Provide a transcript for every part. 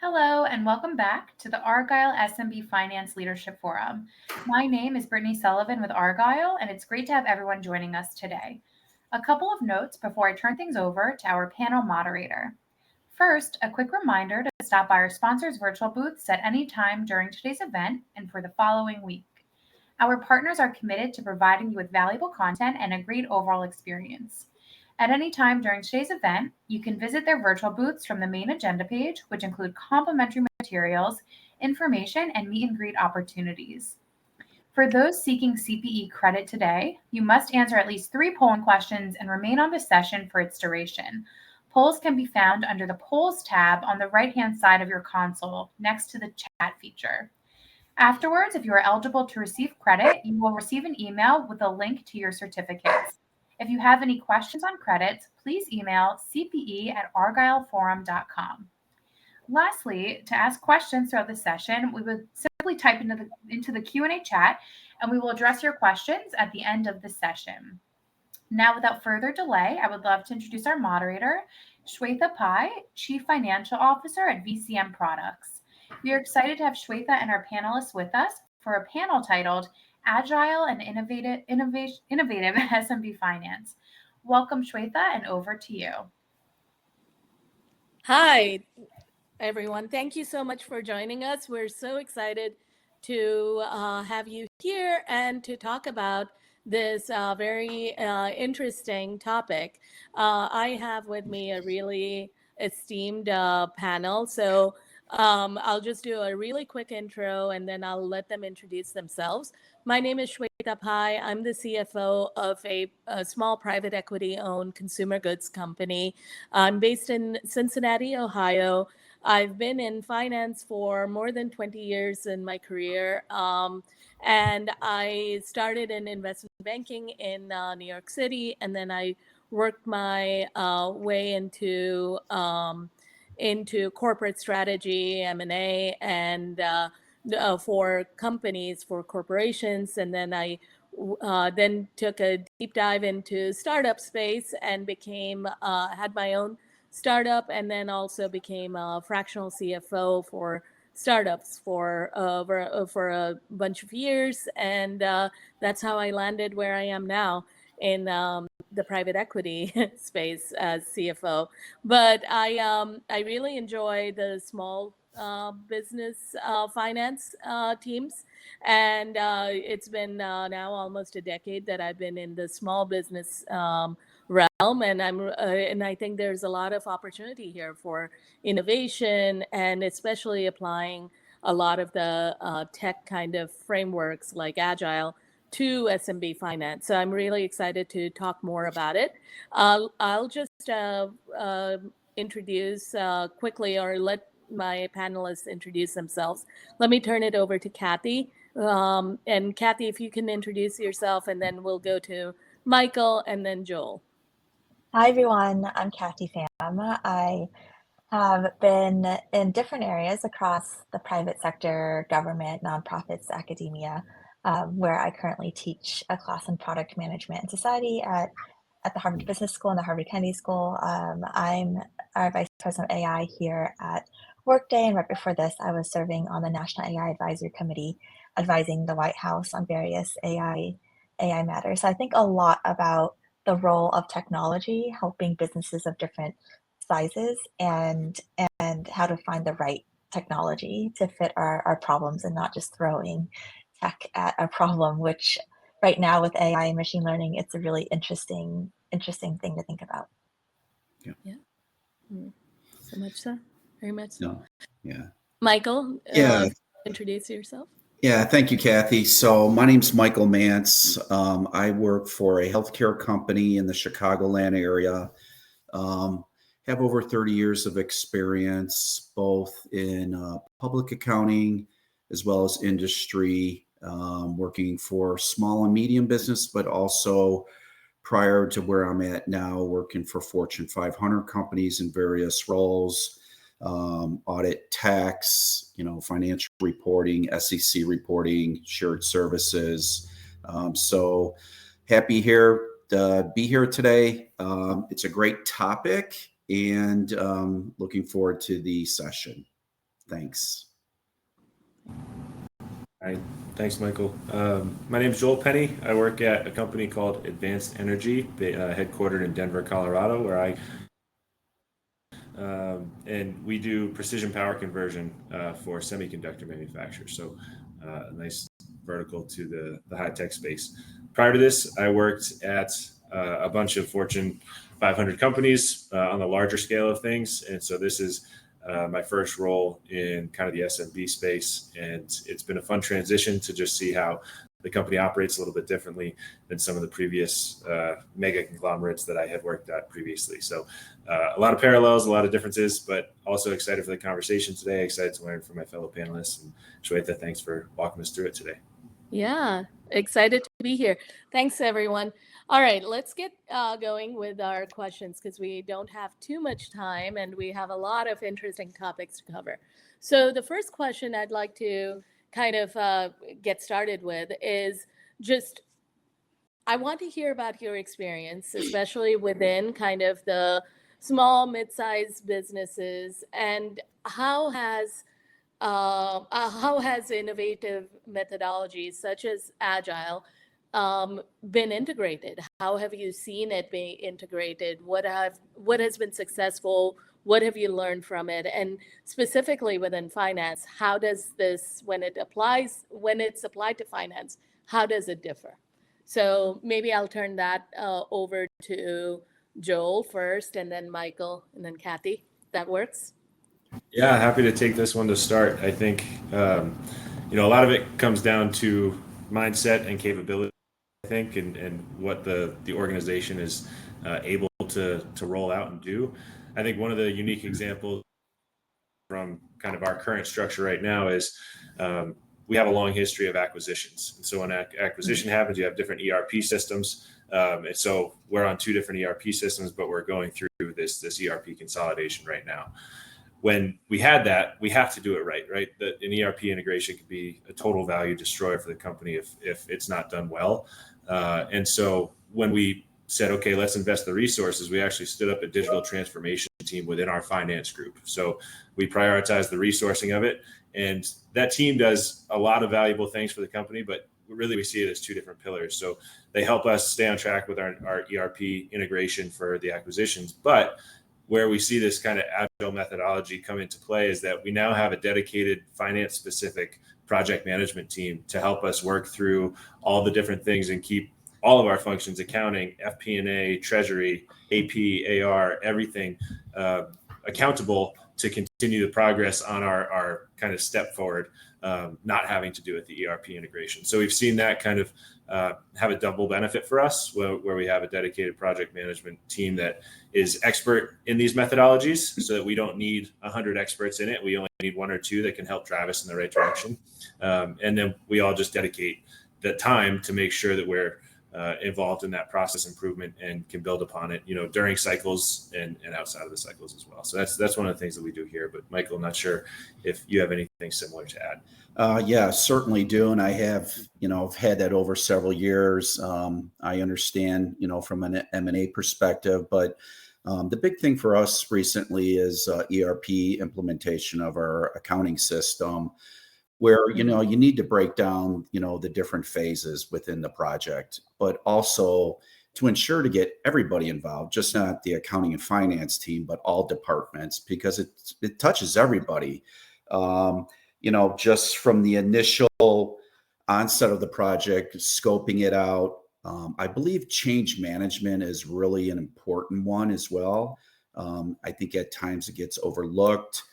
Hello, and welcome back to the Argyle SMB Finance Leadership Forum. My name is Brittany Sullivan with Argyle, and it's great to have everyone joining us today. A couple of notes before I turn things over to our panel moderator. First, a quick reminder to stop by our sponsors' virtual booths at any time during today's event and for the following week. Our partners are committed to providing you with valuable content and a great overall experience. At any time during today's event, you can visit their virtual booths from the main agenda page, which include complimentary materials, information, and meet and greet opportunities. For those seeking CPE credit today, you must answer at least 3 polling questions and remain on the session for its duration. Polls can be found under the Polls tab on the right-hand side of your console next to the chat feature. Afterwards, if you are eligible to receive credit, you will receive an email with a link to your certificates. If you have any questions on credits, please email cpe@argyleforum.com. Lastly, to ask questions throughout the session, we would simply type into the Q&A chat, and we will address your questions at the end of the session. Now, without further delay, I would love to introduce our moderator, Shweta Pai, Chief Financial Officer at VCM Products. We are excited to have Shweta and our panelists with us for a panel titled Agile and Innovative SMB Finance. Welcome, Shweta, and over to you. Hi, everyone. Thank you so much for joining us. We're so excited to have you here and to talk about this very interesting topic. I have with me a really esteemed panel. So I'll just do a really quick intro and then I'll let them introduce themselves. My name is Shweta Pai. I'm the CFO of a small private equity-owned consumer goods company. I'm based in Cincinnati, Ohio. I've been in finance for more than 20 years in my career. And I started in investment banking in New York City, and then I worked my way into corporate strategy, M&A, and for companies, for corporations. And then I then took a deep dive into startup space and had my own startup, and then also became a fractional CFO for startups for a bunch of years, and that's how I landed where I am now in the private equity space as CFO. But I really enjoy the small business finance teams, and it's been now almost a decade that I've been in the small business realm, and I think there's a lot of opportunity here for innovation, and especially applying a lot of the tech kind of frameworks like Agile to SMB finance. So I'm really excited to talk more about it. I'll just introduce quickly, or let my panelists introduce themselves. Let me turn it over to Kathy. And Kathy, if you can introduce yourself, and then we'll go to Michael and then Joel. Hi, everyone. I'm Kathy Pham. I have been in different areas across the private sector, government, nonprofits, academia, where I currently teach a class in product management and society at the Harvard Business School and the Harvard Kennedy School. I'm our Vice President of AI here at Workday, and right before this, I was serving on the National AI Advisory Committee, advising the White House on various AI matters. So I think a lot about the role of technology helping businesses of different sizes and how to find the right technology to fit our problems, and not just throwing tech at a problem, which right now with AI and machine learning, it's a really interesting thing to think about. Yeah. So much so. Very much so. No. Yeah. Michael, Yeah. Introduce yourself. Yeah, thank you, Kathy. So my name's Michael Mance. I work for a healthcare company in the Chicagoland area. Have over 30 years of experience, both in public accounting as well as industry, working for small and medium business, but also prior to where I'm at now, working for Fortune 500 companies in various roles. Audit, tax, financial reporting, SEC reporting, shared services. So happy to be here today. It's a great topic, and looking forward to the session. Thanks. All right. Thanks, Michael. My name is Joel Penny. I work at a company called Advanced Energy, headquartered in Denver, Colorado, where and we do precision power conversion for semiconductor manufacturers. So a nice vertical to the high-tech space. Prior to this, I worked at a bunch of Fortune 500 companies on the larger scale of things. And so this is my first role in kind of the SMB space. And it's been a fun transition to just see how the company operates a little bit differently than some of the previous mega conglomerates that I had worked at previously. So a lot of parallels, a lot of differences, but also excited for the conversation today, excited to learn from my fellow panelists. And Shweta, thanks for walking us through it today. Yeah, excited to be here. Thanks, everyone. All right, let's get going with our questions because we don't have too much time and we have a lot of interesting topics to cover. So the first question I'd like to kind of get started with is just, I want to hear about your experience, especially within kind of the small, mid-sized businesses, and how has innovative methodologies such as Agile been integrated? How have you seen it being integrated? What has been successful? What have you learned from it? And specifically within finance, how does this, when it's applied to finance, how does it differ? So maybe I'll turn that over to Joel first, and then Michael, and then Kathy. That works? Yeah, happy to take this one to start. I think, a lot of it comes down to mindset and capability, I think, and what the organization is able to roll out and do. I think one of the unique examples from kind of our current structure right now is we have a long history of acquisitions. And so when acquisition happens, you have different ERP systems. And so we're on 2 different ERP systems, but we're going through this ERP consolidation right now. When we had that, we have to do it right? An ERP integration could be a total value destroyer for the company if it's not done well. And so when we said, okay, let's invest the resources, we actually stood up a digital transformation team within our finance group. So we prioritize the resourcing of it. And that team does a lot of valuable things for the company, but really we see it as 2 different pillars. So they help us stay on track with our ERP integration for the acquisitions. But where we see this kind of agile methodology come into play is that we now have a dedicated finance specific project management team to help us work through all the different things and keep all of our functions, accounting, FP&A, treasury, AP, AR, everything accountable to continue the progress on our kind of step forward, not having to do with the ERP integration. So we've seen that kind of have a double benefit for us where we have a dedicated project management team that is expert in these methodologies so that we don't need 100 experts in it. We only need 1 or 2 that can help drive us in the right direction. And then we all just dedicate the time to make sure that we're involved in that process improvement and can build upon it, during cycles and outside of the cycles as well. So that's one of the things that we do here. But Michael, I'm not sure if you have anything similar to add. Yeah, certainly do. And I have, I've had that over several years. I understand, from an M&A perspective, but the big thing for us recently is ERP implementation of our accounting system, where you need to break down the different phases within the project, but also to ensure to get everybody involved, just not the accounting and finance team, but all departments, because it touches everybody. Just from the initial onset of the project, scoping it out. I believe change management is really an important one as well. I think at times it gets overlooked.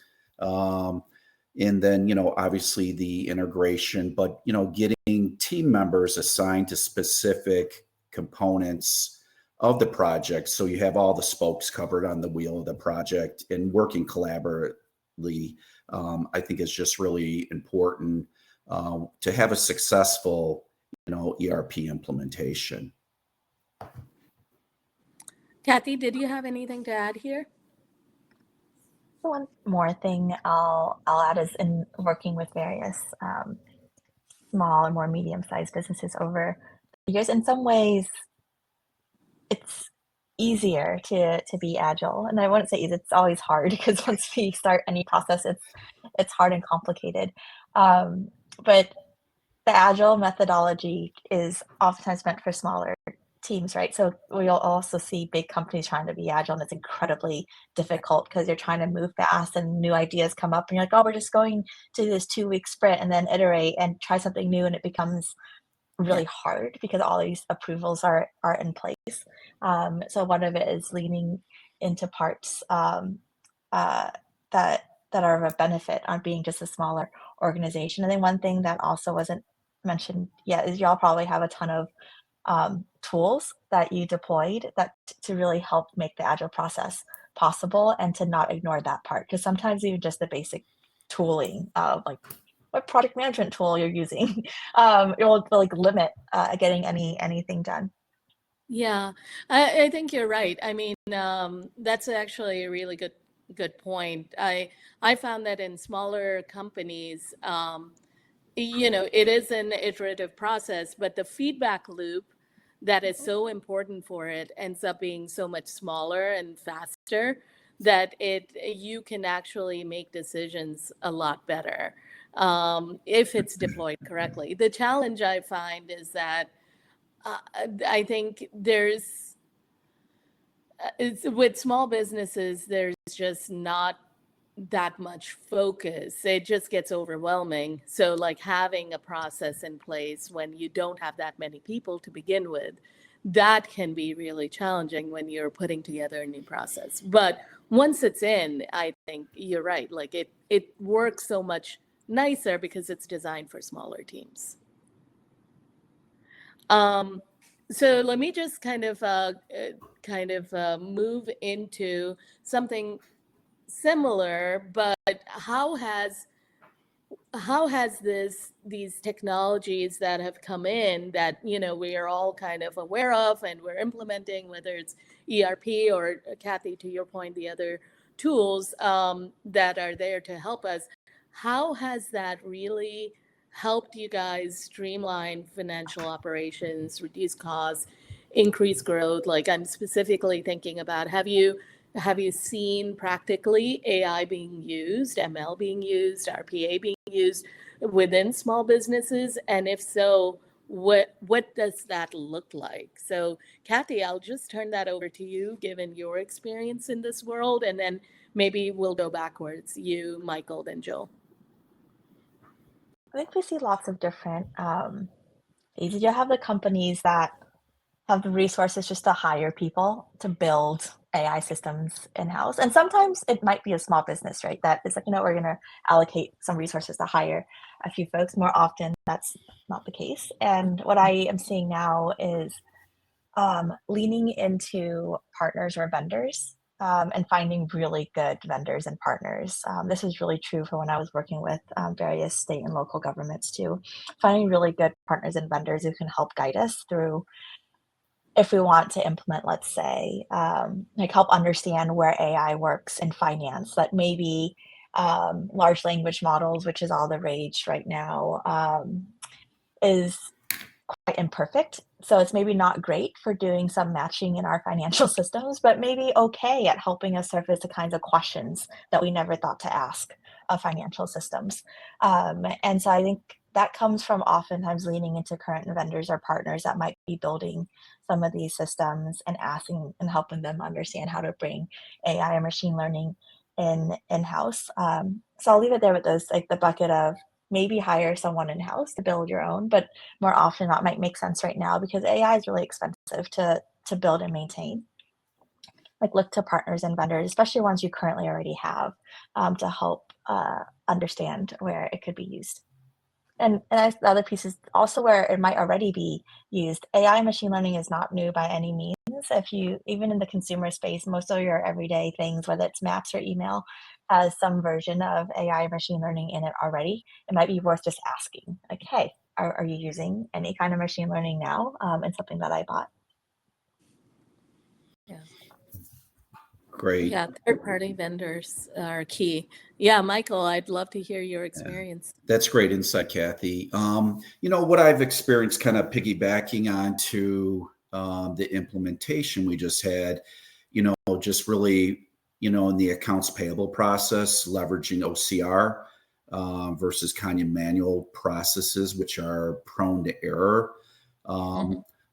And then, obviously the integration, but, getting team members assigned to specific components of the project. So you have all the spokes covered on the wheel of the project and working collaboratively, I think is just really important to have a successful, ERP implementation. Kathy, did you have anything to add here? One more thing I'll add is in working with various small and more medium-sized businesses over the years. In some ways, it's easier to be agile, and I wouldn't say easy. It's always hard because once we start any process, it's hard and complicated. But the Agile methodology is oftentimes meant for smaller teams, right? So we'll also see big companies trying to be Agile, and it's incredibly difficult because you're trying to move fast and new ideas come up, and you're like, oh, we're just going to this 2-week sprint and then iterate and try something new, and it becomes really hard because all these approvals are in place. So one of it is leaning into parts that are of a benefit on being just a smaller organization. And then one thing that also wasn't mentioned yet is y'all probably have a ton of tools that you deployed that to really help make the Agile process possible, and to not ignore that part, because sometimes even just the basic tooling of like what project management tool you're using, it will like limit getting anything done. Yeah, I think you're right. I mean, that's actually a really good point. I found that in smaller companies, it is an iterative process, but the feedback loop that is so important for it ends up being so much smaller and faster that you can actually make decisions a lot better if it's deployed correctly. The challenge I find is that I think with small businesses, there's just not that much focus. It just gets overwhelming. So like having a process in place when you don't have that many people to begin with, that can be really challenging when you're putting together a new process. But once it's in, I think you're right. Like it works so much nicer because it's designed for smaller teams. So let me just kind of move into something similar, but how has these technologies that have come in that we are all kind of aware of and we're implementing, whether it's ERP or Kathy, to your point, the other tools that are there to help us, how has that really helped you guys streamline financial operations, reduce costs, increase growth? Like I'm specifically thinking about, have you seen practically AI being used, ML being used, RPA being used within small businesses? And if so, what does that look like? So Kathy, I'll just turn that over to you, given your experience in this world, and then maybe we'll go backwards. You, Michael, then Joel. I think we see lots of different phases. You have the companies that have the resources just to hire people to build AI systems in-house. And sometimes it might be a small business, right? That is like, we're going to allocate some resources to hire a few folks. More often, that's not the case. And what I am seeing now is leaning into partners or vendors and finding really good vendors and partners. This is really true for when I was working with various state and local governments too. Finding really good partners and vendors who can help guide us through if we want to implement, let's say, like help understand where AI works in finance, that maybe large language models, which is all the rage right now, is quite imperfect. So it's maybe not great for doing some matching in our financial systems, but maybe okay at helping us surface the kinds of questions that we never thought to ask of financial systems. And so I think that comes from oftentimes leaning into current vendors or partners that might be building some of these systems and asking and helping them understand how to bring AI or machine learning in-house. So I'll leave it there with those, like the bucket of maybe hire someone in-house to build your own, but more often that might make sense right now because AI is really expensive to build and maintain. Like look to partners and vendors, especially ones you currently already have, to help understand where it could be used. And the other piece is also where it might already be used. AI machine learning is not new by any means. If you, even in the consumer space, most of your everyday things, whether it's maps or email, has some version of AI machine learning in it already. It might be worth just asking, like, hey, are you using any kind of machine learning now? And something that I bought. Yeah. Great. Yeah, third-party vendors are key. Yeah, Michael, I'd love to hear your experience. That's great insight, Kathy. What I've experienced kind of piggybacking onto the implementation we just had, just really, in the accounts payable process, leveraging OCR versus kind of manual processes, which are prone to error.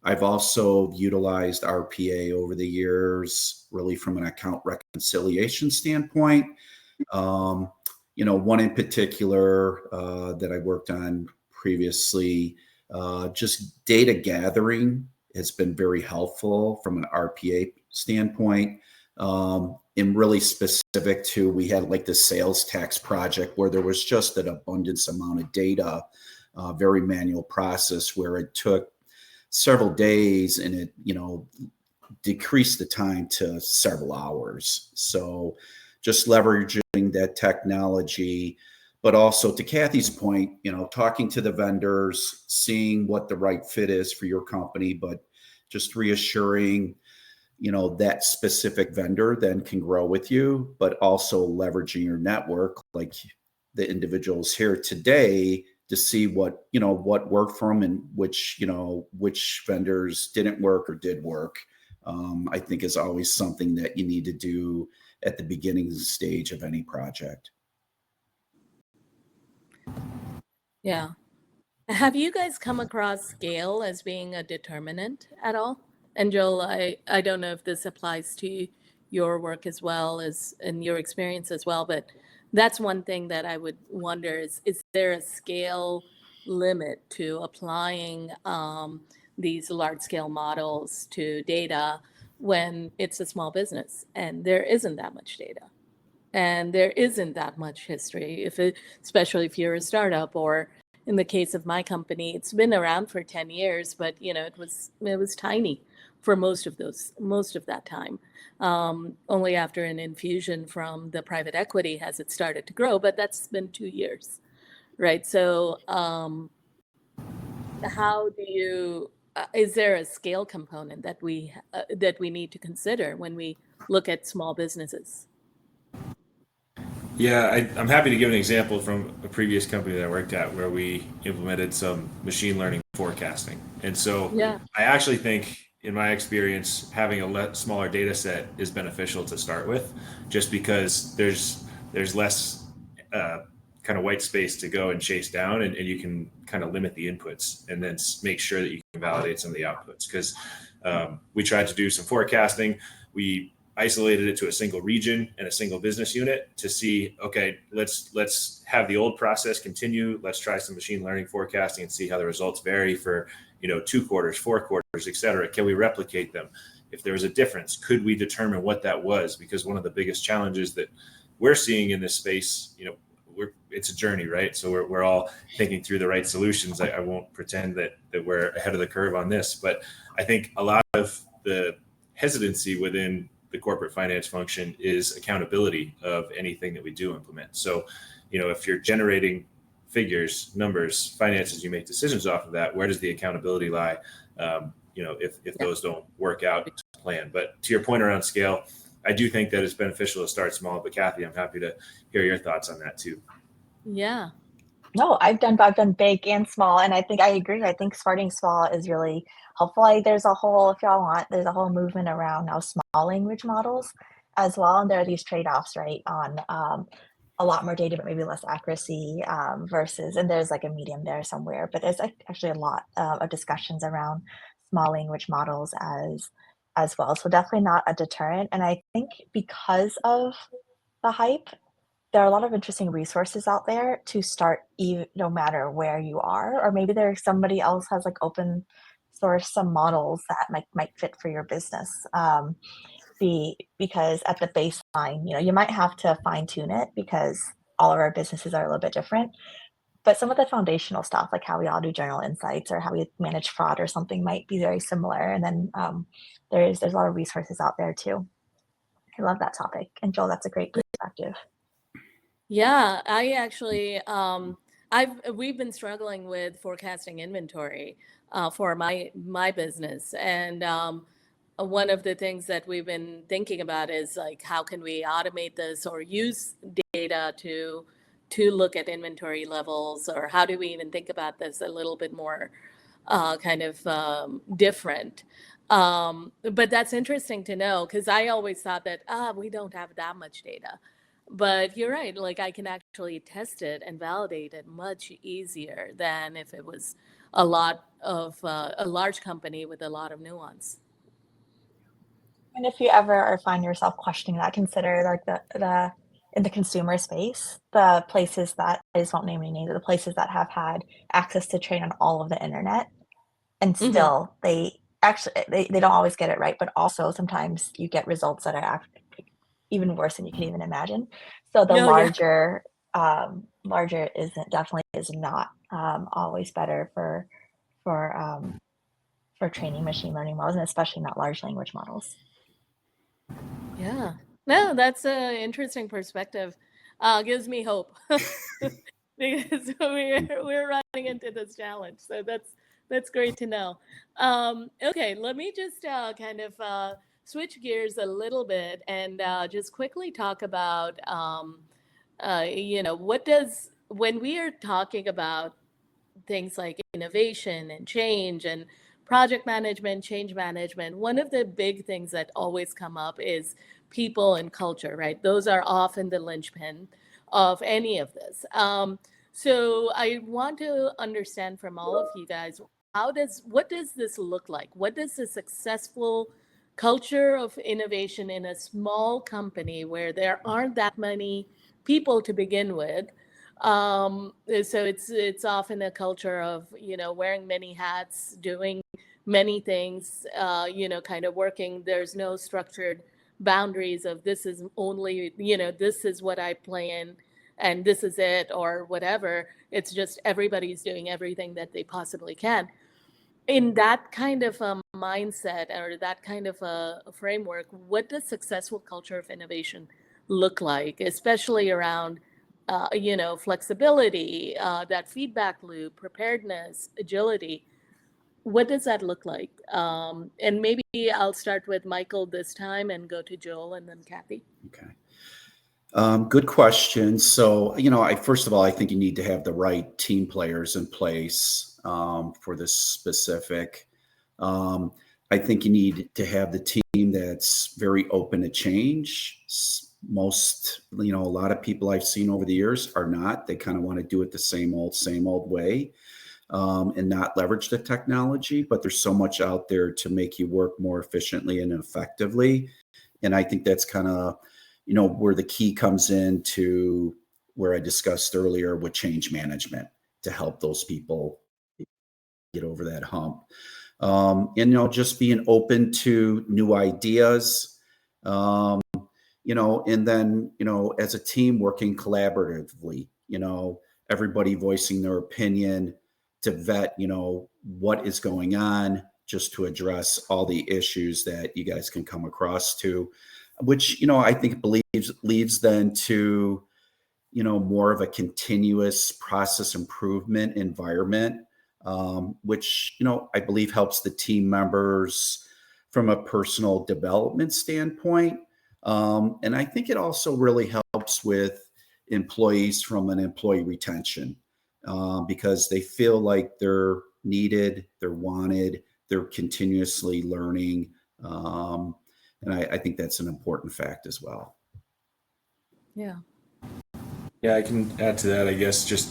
I've also utilized RPA over the years, really from an account reconciliation standpoint. One in particular that I worked on previously, just data gathering has been very helpful from an RPA standpoint. And really specific to, we had like the sales tax project where there was just an abundance amount of data, very manual process where it took several days and it, decreased the time to several hours. So just leveraging that technology, but also to Kathy's point, talking to the vendors, seeing what the right fit is for your company, but just reassuring, that specific vendor then can grow with you, but also leveraging your network, like the individuals here today, to see what worked for them and which vendors didn't work or did work. I think is always something that you need to do at the beginning stage of any project. Yeah. Have you guys come across scale as being a determinant at all? And Joel, I don't know if this applies to your work as well as in your experience as well, but that's one thing that I would wonder is there a scale limit to applying these large scale models to data when it's a small business and there isn't that much data and there isn't that much history, especially if you're a startup, or in the case of my company, it's been around for 10 years, but it was tiny for most of that time. Only after an infusion from the private equity has it started to grow, but that's been 2 years, right? So how do you, is there a scale component that we need to consider when we look at small businesses? Yeah, I'm happy to give an example from a previous company that I worked at where we implemented some machine learning forecasting. And so Yeah. I actually think, in my experience, having a smaller data set is beneficial to start with, just because there's less kind of white space to go and chase down, and you can kind of limit the inputs and then make sure that you can validate some of the outputs. Because we tried to do some forecasting. We isolated it to a single region and a single business unit to see, okay, let's have the old process continue. Let's try some machine learning forecasting and see how the results vary for 2 quarters, 4 quarters, et cetera. Can we replicate them? If there was a difference, could we determine what that was? Because one of the biggest challenges that we're seeing in this space, it's a journey, right? So we're all thinking through the right solutions. I won't pretend that we're ahead of the curve on this, but I think a lot of the hesitancy within the corporate finance function is accountability of anything that we do implement. So, if you're generating figures, numbers, finances, you make decisions off of that. Where does the accountability lie? If those don't work out to plan. But to your point around scale, I do think that it's beneficial to start small. But Kathy, I'm happy to hear your thoughts on that too. Yeah. No, I've done big and small, and I think I agree. I think starting small is really helpful. There's a whole, if y'all want, there's a whole movement around now small language models as well, and there are these trade-offs, right, on a lot more data, but maybe less accuracy versus, and there's like a medium there somewhere. But there's actually a lot of discussions around small language models as well. So definitely not a deterrent. And I think because of the hype, there are a lot of interesting resources out there to start, even no matter where you are, or maybe there's somebody else has like open source some models that might fit for your business. Because at the baseline, you might have to fine tune it because all of our businesses are a little bit different. But some of the foundational stuff, like how we all do journal insights or how we manage fraud or something, might be very similar. And then there's a lot of resources out there too. I love that topic, and Joel, that's a great perspective. Yeah, I actually, we've been struggling with forecasting inventory for my business, and one of the things that we've been thinking about is like, how can we automate this or use data to look at inventory levels, or how do we even think about this a little bit more kind of different? But that's interesting to know, because I always thought that we don't have that much data. But you're right, like I can actually test it and validate it much easier than if it was a lot of a large company with a lot of nuance. And if you ever or find yourself questioning that, consider like the in the consumer space, the places that I just won't name any names, the places that have had access to train on all of the internet, and Hmm. still they actually they don't always get it right, but also sometimes you get results that are even worse than you can even imagine. So the Oh yeah. larger isn't definitely is not always better for um, for training machine learning models, and especially not large language models. Yeah. No, that's an interesting perspective. Gives me hope because we're running into this challenge. So that's great to know. Okay, let me just kind of switch gears a little bit and just quickly talk about what does when we are talking about things like innovation and change and project management, change management, one of the big things that always come up is people and culture, right? Those are often the linchpin of any of this. So I want to understand from all of you guys, what does this look like? What does a successful culture of innovation in a small company where there aren't that many people to begin with, so it's often a culture of wearing many hats, doing many things, kind of working. There's no structured boundaries of this is only this is what I play in, and this is it or whatever. It's just everybody's doing everything that they possibly can. In that kind of a mindset or that kind of a framework, what does successful culture of innovation look like, especially around flexibility, that feedback loop, preparedness, agility? What does that look like? And maybe I'll start with Michael this time and go to Joel and then Kathy. Okay. Good question. So, first of all, I think you need to have the right team players in place for this specific. I think you need to have the team that's very open to change. Most, a lot of people I've seen over the years are not. They kind of want to do it the same old way and not leverage the technology. But there's so much out there to make you work more efficiently and effectively. And I think that's kind of where the key comes into where I discussed earlier with change management to help those people get over that hump. And, just being open to new ideas, and then, as a team working collaboratively, everybody voicing their opinion to vet, what is going on just to address all the issues that you guys can come across to, which, I think leads then to, more of a continuous process improvement environment, which, I believe helps the team members from a personal development standpoint. And I think it also really helps with employees from an employee retention because they feel like they're needed, they're wanted, they're continuously learning. And I think that's an important fact as well. Yeah. Yeah, I can add to that, I guess, just,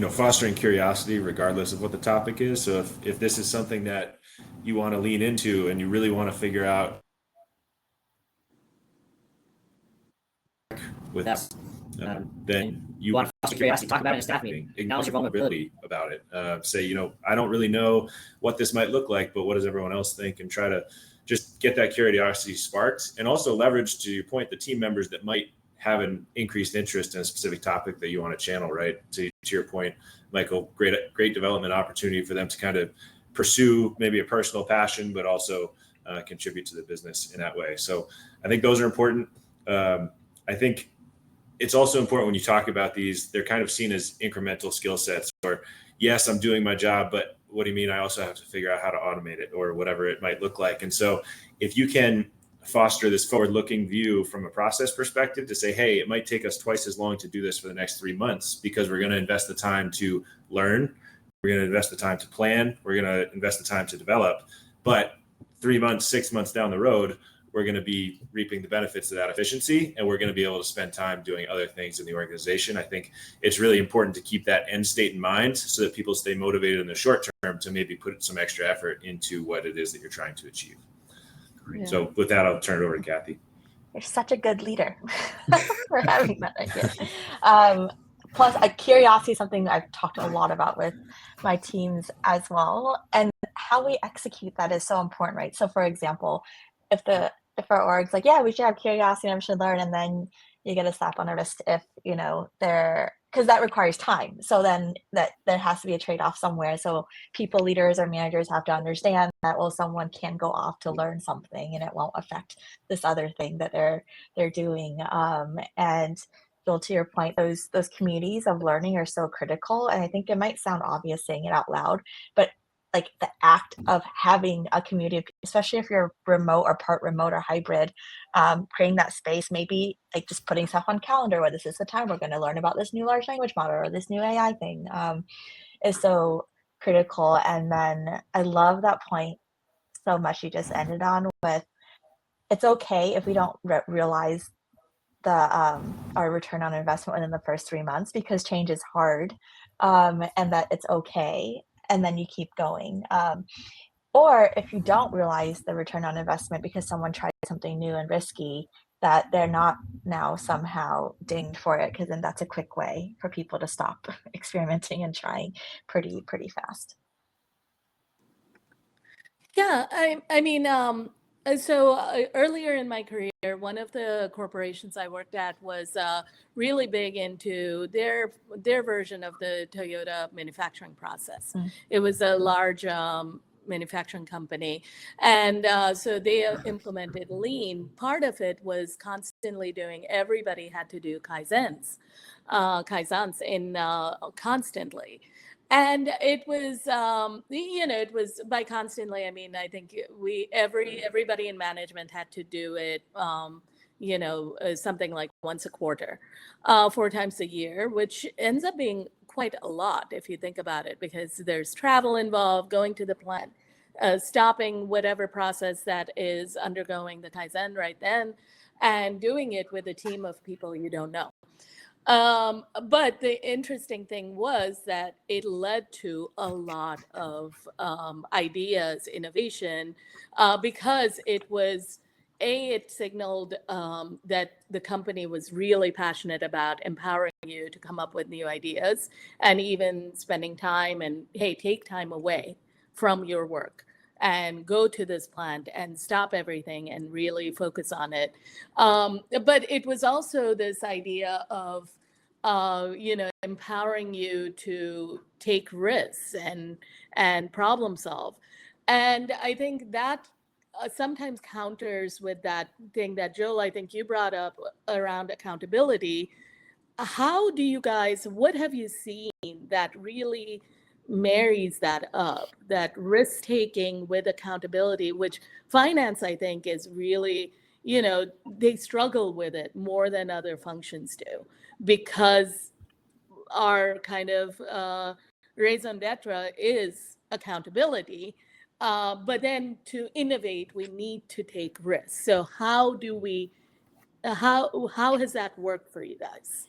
fostering curiosity regardless of what the topic is. So if this is something that you want to lean into and you really want to figure out with then you want to foster curiosity, talk about it in a staff meeting, acknowledge your vulnerability about it. Say, I don't really know what this might look like, but what does everyone else think? And try to just get that curiosity sparked, and also leverage, to your point, the team members that might have an increased interest in a specific topic that you want to channel, right? To your point, Michael, great development opportunity for them to kind of pursue maybe a personal passion, but also contribute to the business in that way. So I think those are important. I think it's also important when you talk about these, they're kind of seen as incremental skill sets, or yes, I'm doing my job, but what do you mean I also have to figure out how to automate it, or whatever it might look like? And so if you can foster this forward-looking view from a process perspective to say, hey, it might take us twice as long to do this for the next 3 months because we're going to invest the time to learn, we're going to invest the time to plan, we're going to invest the time to develop, but 3 months, 6 months down the road, we're going to be reaping the benefits of that efficiency, and we're going to be able to spend time doing other things in the organization. I think it's really important to keep that end state in mind so that people stay motivated in the short term to maybe put some extra effort into what it is that you're trying to achieve. Yeah. So with that, I'll turn it over to Kathy. You're such a good leader for having that idea. Plus, curiosity is something I've talked a lot about with my teams as well. And how we execute that is so important, right? So for example, if our org's like, yeah, we should have curiosity and we should learn, and then you get a slap on the wrist if, because that requires time. So then that there has to be a trade-off somewhere. So people, leaders or managers have to understand that, well, someone can go off to learn something and it won't affect this other thing that they're doing. And Joel, to your point, those communities of learning are so critical. And I think it might sound obvious saying it out loud, but like the act of having a community, especially if you're remote or part remote or hybrid, creating that space, maybe like just putting stuff on calendar where this is the time we're going to learn about this new large language model or this new AI thing, is so critical. And then I love that point so much you just ended on with, it's okay if we don't realize our return on investment within the first 3 months, because change is hard, and that it's okay. And then you keep going. Or if you don't realize the return on investment because someone tried something new and risky, that they're not now somehow dinged for it, because then that's a quick way for people to stop experimenting and trying pretty fast. Yeah, I mean, so earlier in my career, one of the corporations I worked at was really big into their version of the Toyota manufacturing process. It was a large manufacturing company, and so they implemented lean. Part of it was constantly doing. Everybody had to do kaizens in constantly. And it was, it was by constantly. I mean, I think everybody in management had to do it, something like once a quarter, 4 times a year, which ends up being quite a lot if you think about it, because there's travel involved, going to the plant, stopping whatever process that is undergoing the Kaizen right then, and doing it with a team of people you don't know. But the interesting thing was that it led to a lot of ideas, innovation, because it signaled that the company was really passionate about empowering you to come up with new ideas, and even spending time and, hey, take time away from your work and go to this plant and stop everything and really focus on it. But it was also this idea of, empowering you to take risks and problem solve. And I think that sometimes counters with that thing that, Joel, I think you brought up around accountability. How do you guys, what have you seen that really marries that up, that risk taking with accountability, which finance, I think, is really, they struggle with it more than other functions do, because our kind of raison d'etre is accountability. But then to innovate, we need to take risks. So how do we, how has that worked for you guys?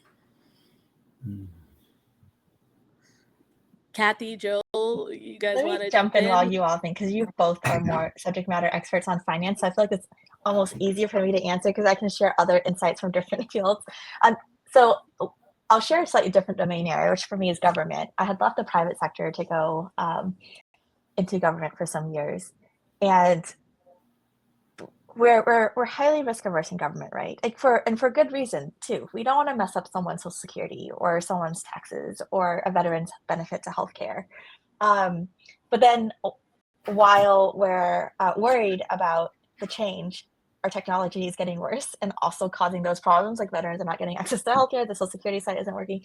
Kathy, Joel, you guys want to jump in while you all think, because you both are more subject matter experts on finance. So I feel like it's almost easier for me to answer because I can share other insights from different fields. So I'll share a slightly different domain area, which for me is government. I had left the private sector to go into government for some years, and we're highly risk averse in government, right? Like for good reason too. We don't want to mess up someone's Social Security or someone's taxes or a veteran's benefit to healthcare. But then while we're worried about the change, our technology is getting worse and also causing those problems, like veterans are not getting access to healthcare, the Social Security site isn't working.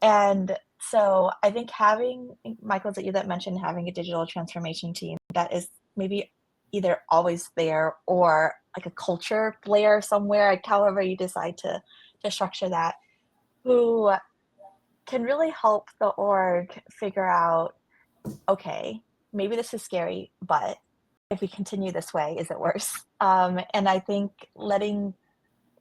And so I think having, Michael, that you that mentioned having a digital transformation team that is maybe either always there or like a culture layer somewhere, like however you decide to structure that, who can really help the org figure out, okay, maybe this is scary, but if we continue this way, is it worse? And I think letting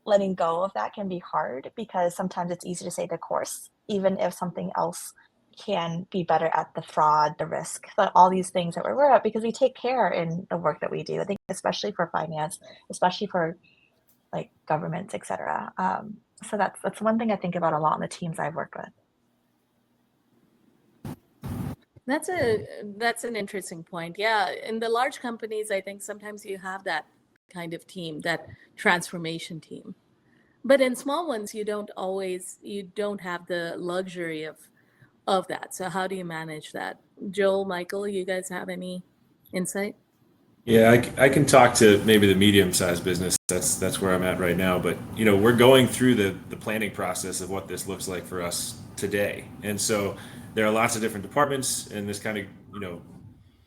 go of that can be hard, because sometimes it's easy to say the course, even if something else can be better at the fraud, the risk, all these things that we're aware of, because we take care in the work that we do. I think especially for finance, especially for like governments, et cetera. So that's one thing I think about a lot in the teams I've worked with. That's an interesting point. Yeah, in the large companies, I think sometimes you have that kind of team, that transformation team. But in small ones, you don't have the luxury of that. So how do you manage that? Joel, Michael, you guys have any insight? Yeah, I can talk to maybe the medium-sized business. That's where I'm at right now. But we're going through the planning process of what this looks like for us today, and so there are lots of different departments, and this kind of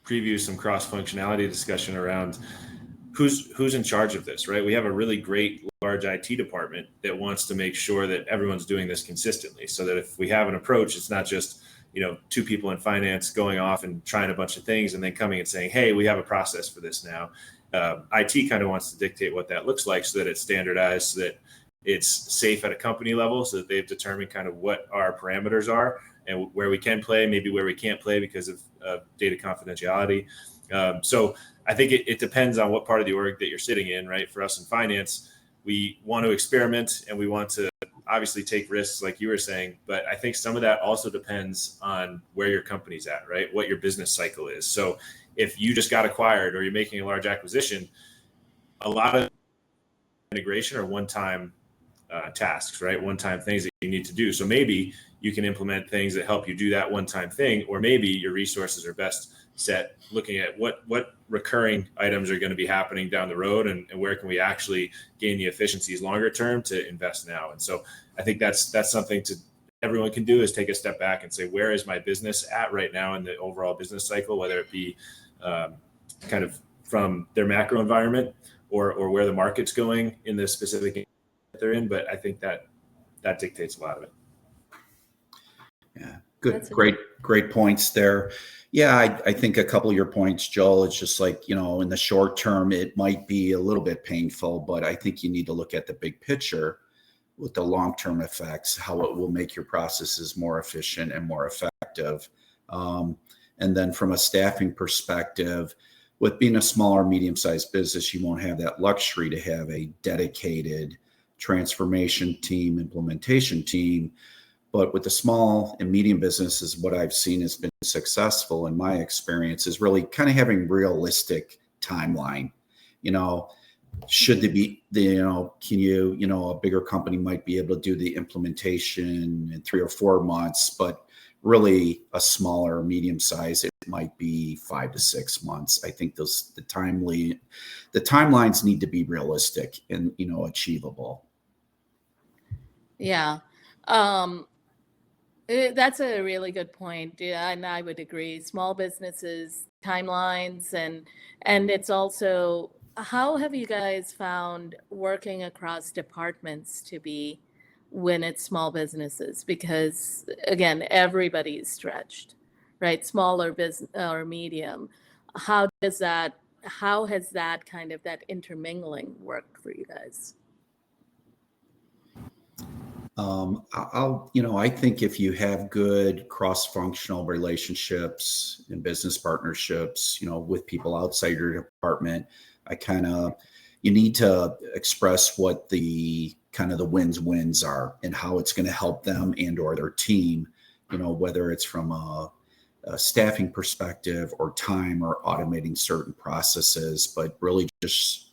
previews some cross-functionality discussion around who's in charge of this, right? We have a really great large IT department that wants to make sure that everyone's doing this consistently, so that if we have an approach, it's not just two people in finance going off and trying a bunch of things and then coming and saying, hey, we have a process for this now. IT kind of wants to dictate what that looks like, so that it's standardized, so that it's safe at a company level, so that they've determined kind of what our parameters are and where we can play, maybe where we can't play because of data confidentiality. So I think it depends on what part of the org that you're sitting in, right? For us in finance, we want to experiment and we want to obviously take risks, like you were saying, but I think some of that also depends on where your company's at, right? What your business cycle is. So if you just got acquired or you're making a large acquisition, a lot of integration are one-time tasks, right? One-time things that you need to do. So maybe you can implement things that help you do that one-time thing, or maybe your resources are best set looking at what recurring items are going to be happening down the road, and where can we actually gain the efficiencies longer term to invest now. And so I think that's something everyone can do, is take a step back and say, where is my business at right now in the overall business cycle, whether it be kind of from their macro environment or where the market's going in the specific that they're in. But I think that dictates a lot of it. Yeah, good, great points there. Yeah, I think a couple of your points, Joel, it's just like, in the short term, it might be a little bit painful, but I think you need to look at the big picture with the long-term effects, how it will make your processes more efficient and more effective. And then from a staffing perspective, with being a smaller, medium-sized business, you won't have that luxury to have a dedicated transformation team, implementation team. But with the small and medium businesses, what I've seen has been successful in my experience is really kind of having realistic timeline. Should there be can you, a bigger company might be able to do the implementation in 3 or 4 months, but really a smaller or medium size, it might be 5 to 6 months. I think the timelines need to be realistic and, achievable. Yeah. That's a really good point. Yeah, and I would agree. Small businesses, timelines, and it's also, how have you guys found working across departments to be when it's small businesses? Because again, everybody is stretched, right? Smaller business or medium. How has that kind of that intermingling worked for you guys? I think if you have good cross-functional relationships and business partnerships, with people outside your department, you need to express what the kind of the wins are and how it's going to help them and or their team, whether it's from a staffing perspective or time or automating certain processes, but really just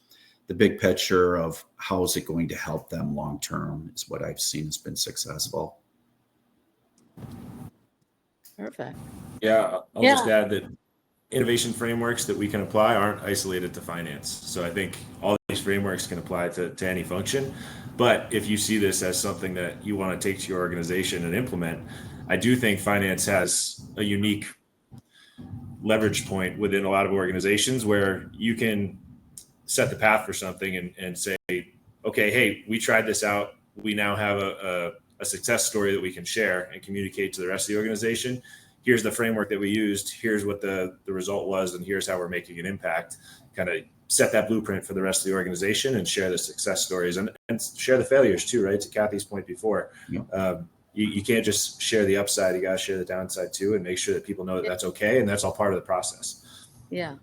the big picture of how is it going to help them long term is what I've seen has been successful. Perfect. Yeah, I'll just add that innovation frameworks that we can apply aren't isolated to finance. So I think all these frameworks can apply to any function. But if you see this as something that you want to take to your organization and implement, I do think finance has a unique leverage point within a lot of organizations where you can set the path for something and say, okay, hey, we tried this out. We now have a success story that we can share and communicate to the rest of the organization. here's the framework that we used, here's what the result was, and here's how we're making an impact. Kind of set that blueprint for the rest of the organization and share the success stories and share the failures too, right? To Kathy's point before, you can't just share the upside, you got to share the downside too, and make sure that people know that that's okay, and that's all part of the process. Yeah.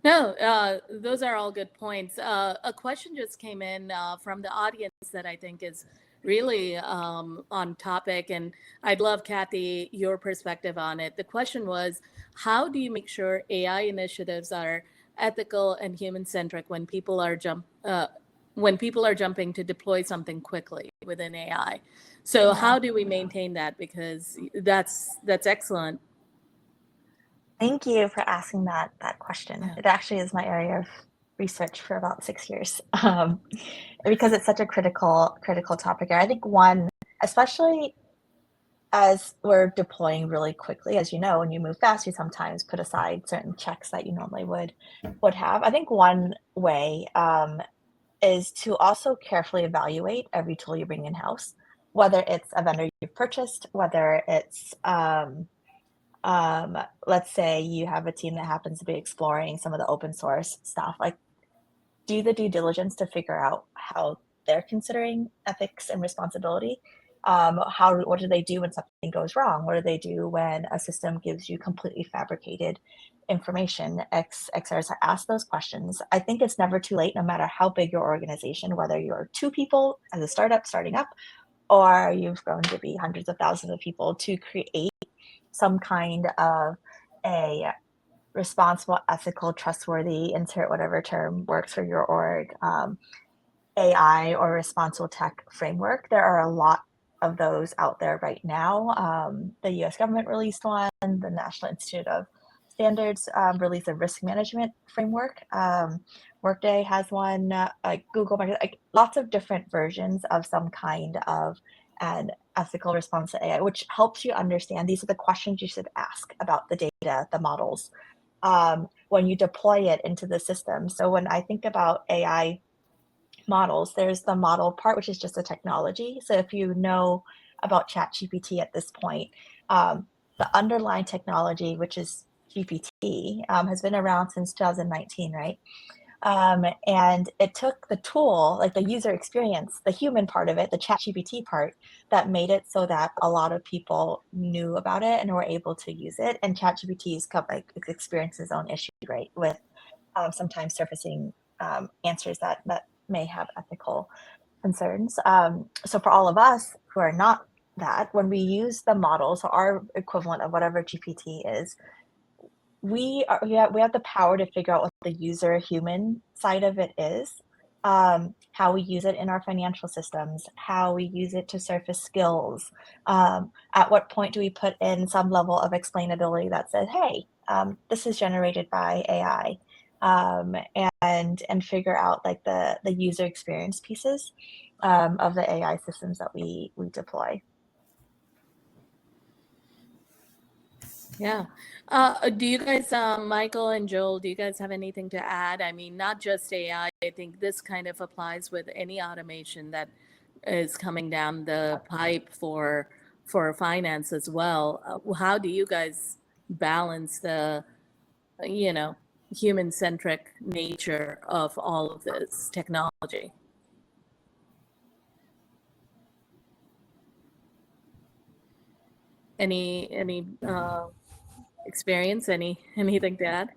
No, those are all good points. A question just came in from the audience that I think is really on topic, and I'd love, Kathy, your perspective on it. The question was, how do you make sure AI initiatives are ethical and human-centric when people are jumping to deploy something quickly within AI? So how do we maintain that? Because that's excellent. Thank you for asking that question. Yeah. It actually is my area of research for about 6 years, because it's such a critical topic. I think one, especially as we're deploying really quickly, as you know, when you move fast, you sometimes put aside certain checks that you normally would have. I think one way is to also carefully evaluate every tool you bring in-house, whether it's a vendor you've purchased, whether it's let's say you have a team that happens to be exploring some of the open source stuff, like do the due diligence to figure out how they're considering ethics and responsibility. What do they do when something goes wrong? What do they do when a system gives you completely fabricated information? XRs ask those questions. I think it's never too late, no matter how big your organization, whether you're 2 people as a startup starting up, or you've grown to be hundreds of thousands of people, to create some kind of a responsible, ethical, trustworthy, insert whatever term works for your org, AI or responsible tech framework. There are a lot of those out there right now. The US government released one, the National Institute of Standards released a risk management framework. Workday has one, Google, like lots of different versions of some kind of an ethical response to AI, which helps you understand these are the questions you should ask about the data, the models, when you deploy it into the system. So when I think about AI models, there's the model part, which is just a technology. So if you know about ChatGPT at this point, the underlying technology, which is GPT, has been around since 2019, right? And it took the tool, like the user experience, the human part of it, the ChatGPT part, that made it so that a lot of people knew about it and were able to use it. And ChatGPT's experienced its own issue, right, with sometimes surfacing answers that may have ethical concerns. So for all of us who are not that, when we use the model, so our equivalent of whatever GPT is, we have the power to figure out what the user human side of it is, how we use it in our financial systems, how we use it to surface skills. At what point do we put in some level of explainability that says, hey, this is generated by AI, and figure out like the user experience pieces of the AI systems that we deploy. Yeah. Do you guys, Michael and Joel, do you guys have anything to add? I mean, not just AI, I think this kind of applies with any automation that is coming down the pipe for finance as well. How do you guys balance the, human-centric nature of all of this technology? Any experience, anything to add?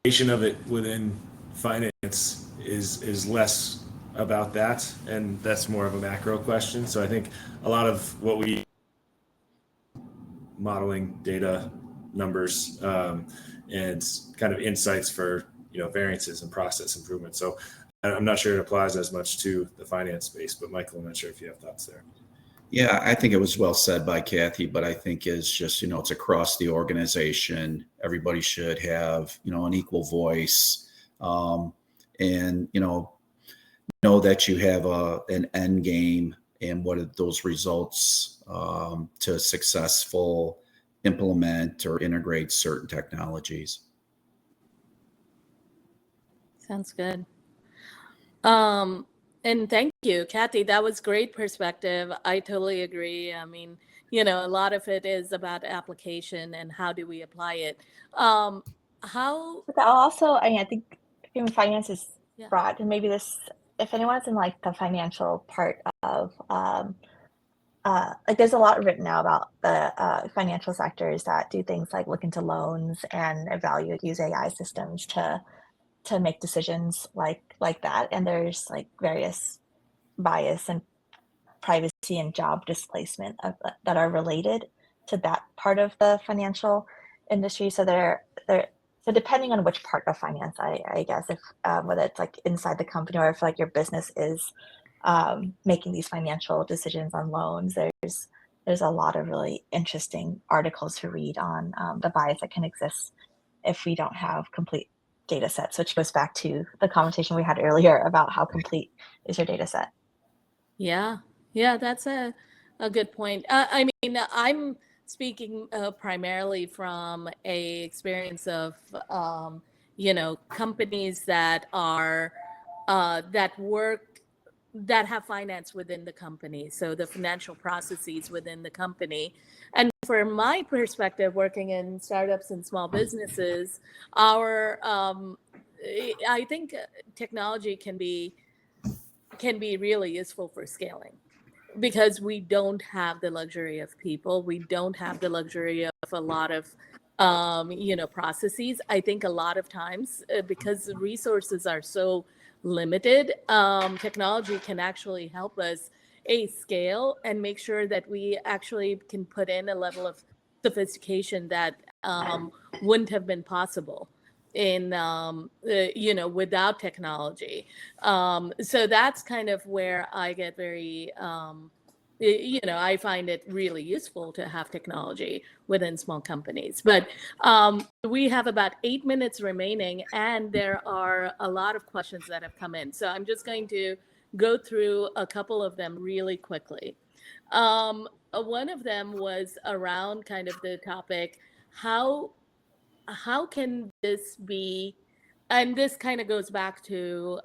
Of it within finance is less about that, and that's more of a macro question. So I think a lot of what we modeling data numbers and kind of insights for variances and process improvement. So I'm not sure it applies as much to the finance space, but Michael, I'm not sure if you have thoughts there. Yeah, I think it was well said by Kathy, but I think it's just, it's across the organization. Everybody should have, an equal voice, and, know that you have an end game and what are those results to successful implement or integrate certain technologies. Sounds good. And thank you, Kathy. That was great perspective. I totally agree. I mean, a lot of it is about application and how do we apply it. How, But also, I think human finance is yeah, broad, and maybe this, if anyone's in like the financial part of, like there's a lot written now about the financial sectors that do things like look into loans and evaluate, use AI systems to make decisions like that. And there's like various bias and privacy and job displacement that are related to that part of the financial industry. So so depending on which part of finance, I guess, if whether it's like inside the company or if like your business is making these financial decisions on loans, there's a lot of really interesting articles to read on the bias that can exist if we don't have complete data sets, which goes back to the conversation we had earlier about how complete is your data set. yeah, that's a good point. I mean, I'm speaking primarily from a experience of, companies that are, that work, that have finance within the company. So the financial processes within the company. And from my perspective, working in startups and small businesses, I think technology can be really useful for scaling because we don't have the luxury of people. We don't have the luxury of a lot of, processes. I think a lot of times because the resources are so limited, technology can actually help us scale and make sure that we actually can put in a level of sophistication that wouldn't have been possible in without technology. So that's kind of where I get very I find it really useful to have technology within small companies. But we have about 8 minutes remaining, and there are a lot of questions that have come in. So I'm just going to go through a couple of them really quickly. One of them was around kind of the topic, how can this be, and this kind of goes back to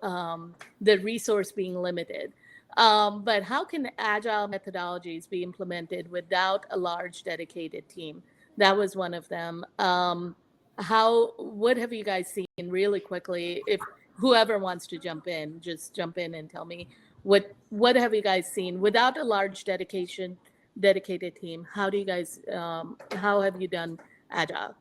the resource being limited, but how can agile methodologies be implemented without a large dedicated team? That was one of them. What have you guys seen really quickly? If whoever wants to jump in, just jump in and tell me what have you guys seen without a large dedicated team? How do you guys, how have you done agile?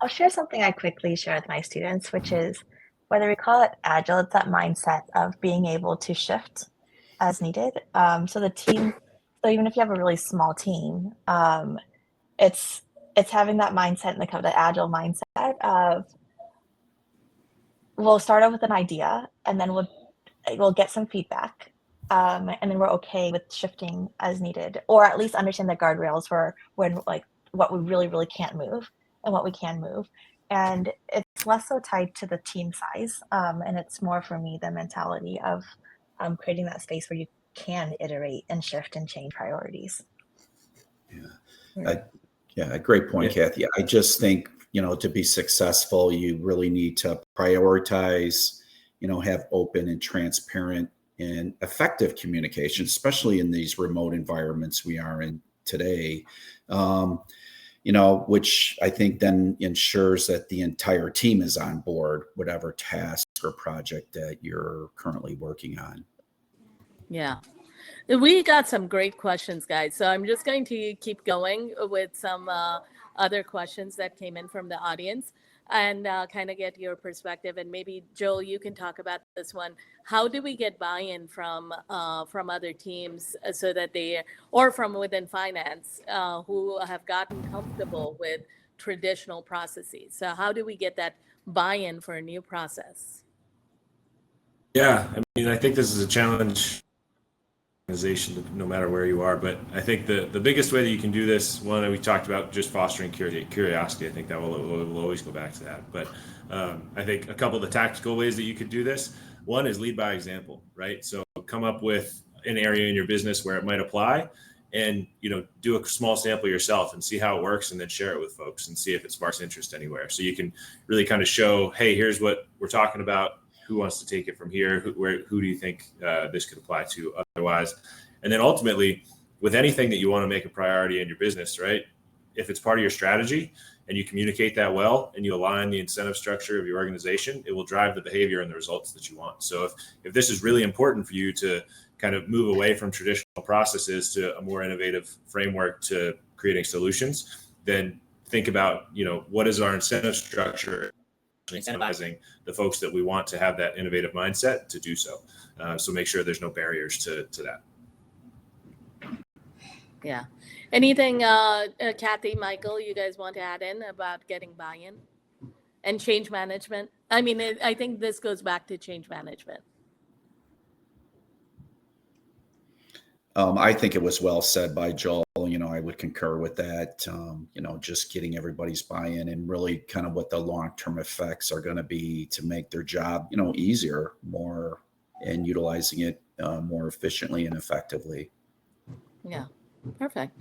I'll share something I quickly share with my students, which is whether we call it agile, it's that mindset of being able to shift as needed. So the team, so even if you have a really small team, it's having that mindset and the agile mindset of we'll start out with an idea and then we'll get some feedback. And then we're okay with shifting as needed, or at least understand the guardrails for when like what we really, really can't move and what we can move. And it's less so tied to the team size. And it's more for me the mentality of creating that space where you can iterate and shift and change priorities. Great point, Kathy. I just think, to be successful, you really need to prioritize, have open and transparent and effective communication, especially in these remote environments we are in today. Which I think then ensures that the entire team is on board, whatever task or project that you're currently working on. Yeah. We got some great questions, guys. So I'm just going to keep going with some other questions that came in from the audience and kind of get your perspective. And maybe, Joel, you can talk about this one. How do we get buy-in from other teams so that or from within finance who have gotten comfortable with traditional processes? So how do we get that buy-in for a new process? Yeah, I mean, I think this is a challenge organization no matter where you are, but I think the biggest way that you can do this, one that we talked about, just fostering curiosity. I think that will always go back to that, but I think a couple of the tactical ways that you could do this, one is lead by example, right? So come up with an area in your business where it might apply and, do a small sample yourself and see how it works, and then share it with folks and see if it sparks interest anywhere. So you can really kind of show, hey, here's what we're talking about. Who wants to take it from here? Who do you think this could apply to otherwise? And then ultimately, with anything that you want to make a priority in your business, right? If it's part of your strategy and you communicate that well and you align the incentive structure of your organization, it will drive the behavior and the results that you want. So if this is really important for you to kind of move away from traditional processes to a more innovative framework to creating solutions, then think about, what is our incentive structure, incentivizing the folks that we want to have that innovative mindset to do so. So make sure there's no barriers to that. Yeah. Anything, Kathy, Michael, you guys want to add in about getting buy-in and change management? I mean, I think this goes back to change management. I think it was well said by Joel. I would concur with that. Just getting everybody's buy-in and really kind of what the long-term effects are going to be to make their job, easier, more, and utilizing it more efficiently and effectively. Yeah, perfect.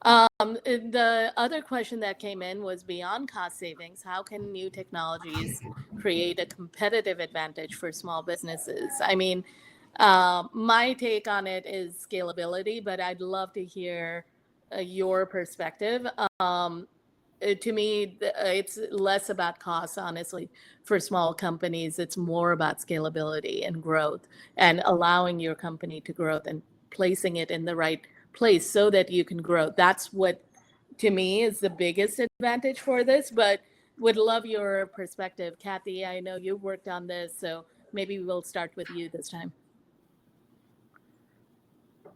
The other question that came in was, beyond cost savings, how can new technologies create a competitive advantage for small businesses? I mean, my take on it is scalability, but I'd love to hear your perspective. To me, it's less about cost, honestly. For small companies, it's more about scalability and growth, and allowing your company to grow and placing it in the right place so that you can grow. That's what, to me, is the biggest advantage for this, but would love your perspective. Kathy, I know you worked on this, so maybe we'll start with you this time. I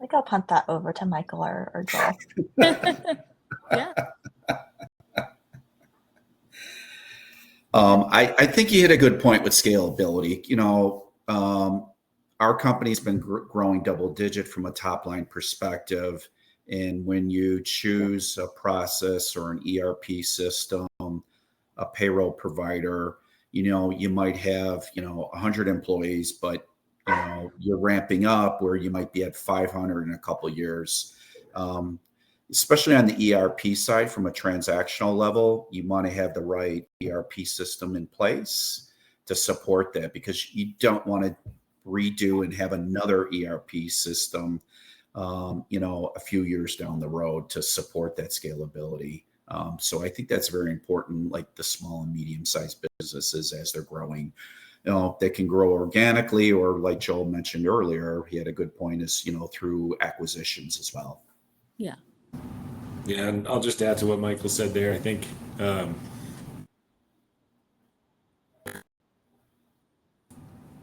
think I'll punt that over to Michael or Joel. Yeah. I think you hit a good point with scalability. Our company's been growing double digit from a top line perspective. And when you choose a process or an ERP system, a payroll provider, you might have, 100 employees, but you're ramping up where you might be at 500 in a couple of years. Especially on the ERP side, from a transactional level, you want to have the right ERP system in place to support that, because you don't want to redo and have another ERP system, a few years down the road to support that scalability. So I think that's very important, like the small and medium-sized businesses as they're growing. They can grow organically, or like Joel mentioned earlier, he had a good point, is, through acquisitions as well. Yeah. Yeah, and I'll just add to what Michael said there. I think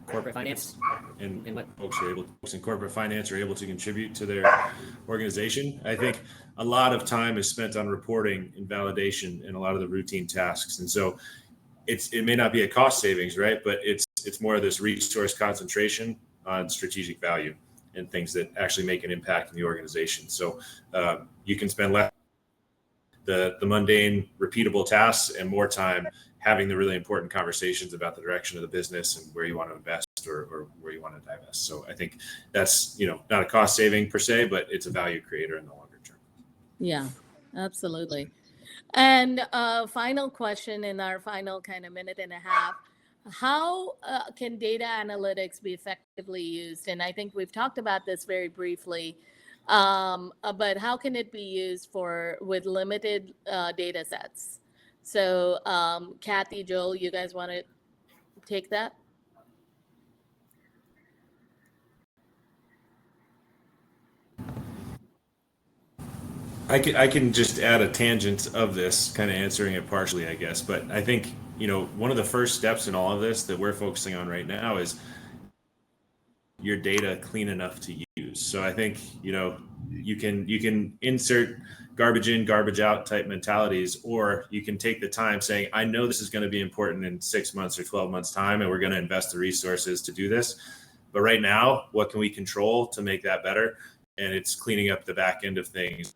corporate finance and what folks in corporate finance are able to contribute to their organization. I think a lot of time is spent on reporting and validation and a lot of the routine tasks. And so it may not be a cost savings, right? But it's more of this resource concentration on strategic value and things that actually make an impact in the organization. So you can spend less the mundane, repeatable tasks and more time having the really important conversations about the direction of the business and where you want to invest or where you want to divest. So I think that's, not a cost saving per se, but it's a value creator in the longer term. Yeah, absolutely. And final question in our final kind of minute and a half: how can data analytics be effectively used? And I think we've talked about this very briefly, but how can it be used with limited data sets? So Kathy, Joel, you guys want to take that? I can just add a tangent of this, kind of answering it partially, I guess. But I think, one of the first steps in all of this that we're focusing on right now is your data clean enough to use. So I think, you can insert garbage in, garbage out type mentalities, or you can take the time saying, I know this is going to be important in 6 months or 12 months time, and we're going to invest the resources to do this. But right now, what can we control to make that better? And it's cleaning up the back end of things.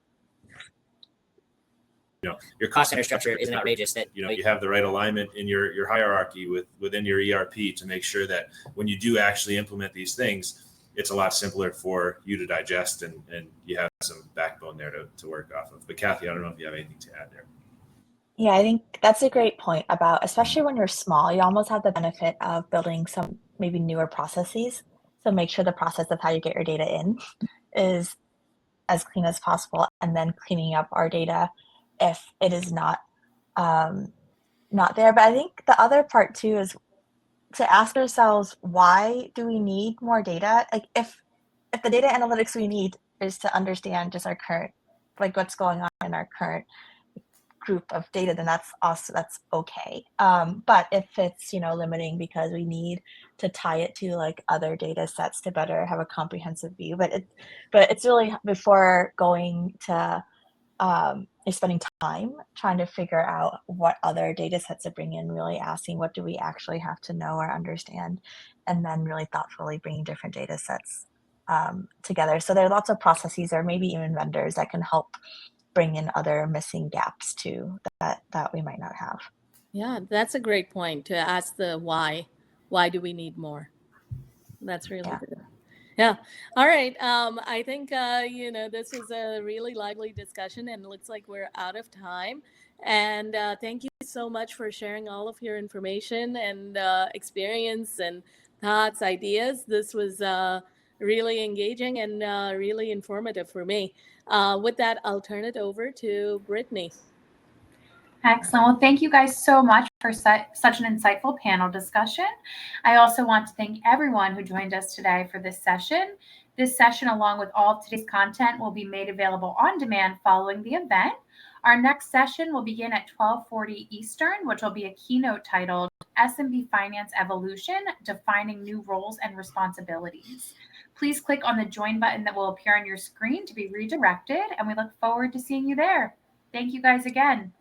Your cost center structure isn't outrageous, that you have the right alignment in your hierarchy within your ERP to make sure that when you do actually implement these things, it's a lot simpler for you to digest, and you have some backbone there to work off of. But Kathy, I don't know if you have anything to add there. Yeah, I think that's a great point about, especially when you're small, you almost have the benefit of building some maybe newer processes. So make sure the process of how you get your data in is as clean as possible, and then cleaning up our data if it is not there. But I think the other part too is to ask ourselves, why do we need more data? Like if the data analytics we need is to understand just our current, like what's going on in our current group of data, then that's okay. But if it's limiting because we need to tie it to like other data sets to better have a comprehensive view, but it's really before going to is spending time trying to figure out what other data sets to bring in, really asking what do we actually have to know or understand, and then really thoughtfully bringing different data sets together. So there are lots of processes or maybe even vendors that can help bring in other missing gaps too that we might not have. Yeah, that's a great point, to ask the why. Why do we need more? That's really good. Yeah. All right. I think, this was a really lively discussion, and it looks like we're out of time. And thank you so much for sharing all of your information and experience and thoughts, ideas. This was really engaging and really informative for me. With that, I'll turn it over to Brittany. Excellent. Well, thank you guys so much for such an insightful panel discussion. I also want to thank everyone who joined us today for this session. This session, along with all of today's content, will be made available on demand following the event. Our next session will begin at 12:40 Eastern, which will be a keynote titled SMB Finance Evolution, Defining New Roles and Responsibilities. Please click on the join button that will appear on your screen to be redirected, and we look forward to seeing you there. Thank you guys again.